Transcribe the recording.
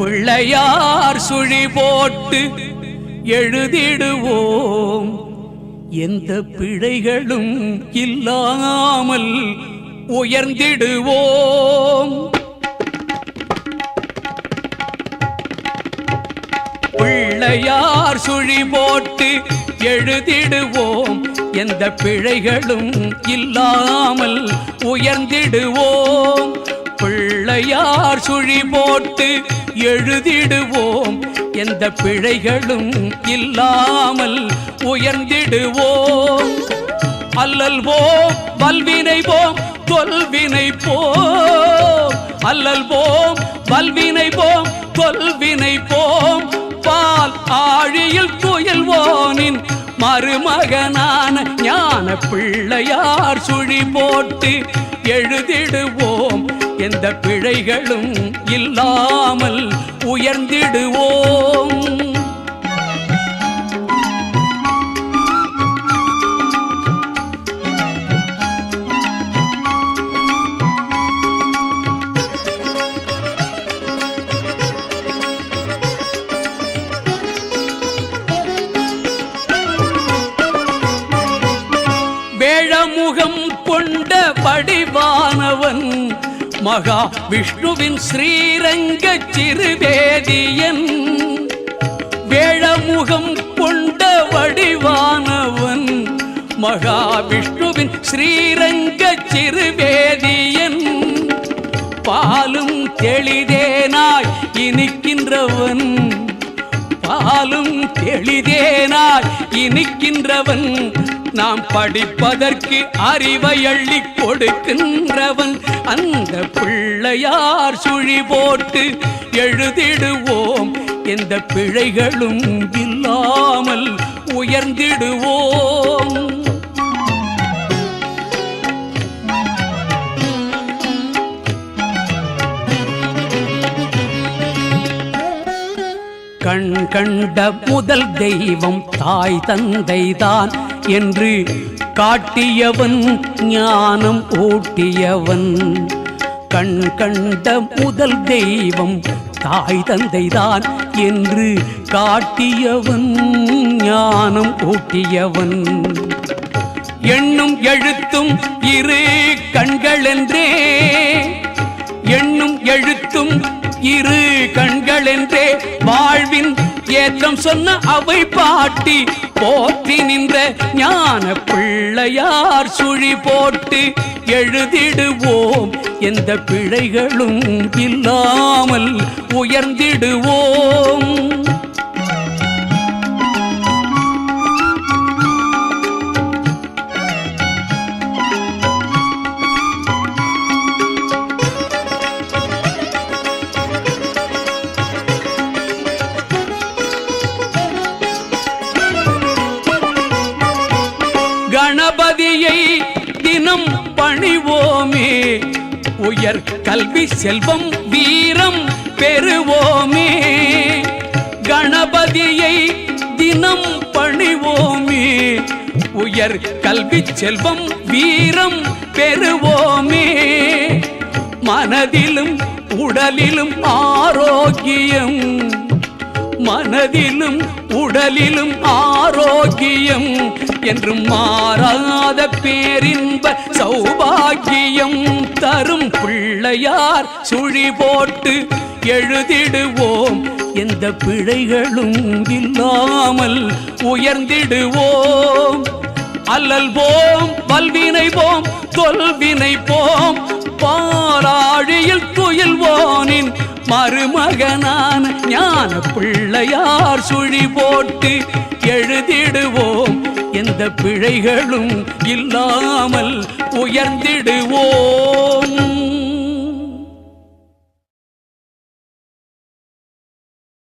பிள்ளையார் சுழி போட்டு எழுதிடுவோம். எந்த பிழைகளும் இல்லாமல் உயர்ந்திடுவோம். பிள்ளையார் சுழி போட்டு எழுதிடுவோம். எந்த பிழைகளும் இல்லாமல் உயர்ந்திடுவோம். பிள்ளையார் சுழி போட்டு எழுதிடுவோம். எந்த பிழைகளும் இல்லாமல் உயர்ந்திடுவோம். அல்லல் போம் வல்வினை போம் தொல்வினை போம். அல்லல் போம் வல்வினை போம் தொல்வினை போம். பால் ஆழியில் துயில்வோனின் மருமகனான ஞான பிள்ளையார் சுழி போட்டு எழுதிடுவோம். எந்த பிழைகளும் இல்லாமல் உயர்ந்திடுவோம். வேழமுகம் கொண்ட வடிவானவன் மகா விஷ்ணுவின் ஸ்ரீரங்க சிறுவேதியன். வேழமுகம் கொண்ட வடிவானவன் மகா விஷ்ணுவின் ஸ்ரீரங்க சிறுவேதியன். பாலும் தெளிதேனாய் இனிக்கின்றவன். பாலும் தெளிதேனாய் இனிக்கின்றவன். நாம் படிப்பதற்கு அறிவை அள்ளி கொடுக்கின்றவன். அந்த பிள்ளையார் சுழி போட்டு எழுதிடுவோம். எந்த பிழைகளும் இல்லாமல் உயர்ந்திடுவோம். கண் கண்ட முதல் தெய்வம் தாய் தந்தைதான் என்று காட்டியவன் ஞானம் ஊட்டியவன். கண் கண்ட முதல் தெய்வம் தாய் தந்தைதான் என்று காட்டியவன் ஞானம் ஊட்டியவன். எண்ணும் எழுத்தும் இரு கண்கள் என்றே. எண்ணும் எழுத்தும் இரு கண்கள் என்றே வாழ்வின் ஏற்றம் சொன்ன அவை பாட்டி போற்றி நின்ற ஞான பிள்ளையார் சுழி போட்டு எழுதிடுவோம். எந்த பிழைகளும் இல்லாமல் உயர்ந்திடுவோம். கணபதியை தினம் பணிவோமே. உயர் கல்வி செல்வம் வீரம் பெறுவோமே. கணபதியை தினம் பணிவோமே. உயர் கல்வி செல்வம் வீரம் பெறுவோமே. மனதிலும் உடலிலும் ஆரோக்கியம். மனதிலும் உடலிலும் ஆரோக்கியம் என்றும் மாறாத பேரின்ப சௌபாகியம் தரும் பிள்ளையார் சுழி போட்டு எழுதிடுவோம். எந்த பிழைகளும் இல்லாமல் உயர்ந்திடுவோம். அல்லல் போம் வல்வினை போம் தொல்வினை போம். பாலாழியில் துயில்வோனின் மருமகனான ஞான பிள்ளையார் சுழி போட்டு எழுதிடுவோம். எந்த பிழைகளும் இல்லாமல் உயர்ந்திடுவோம்.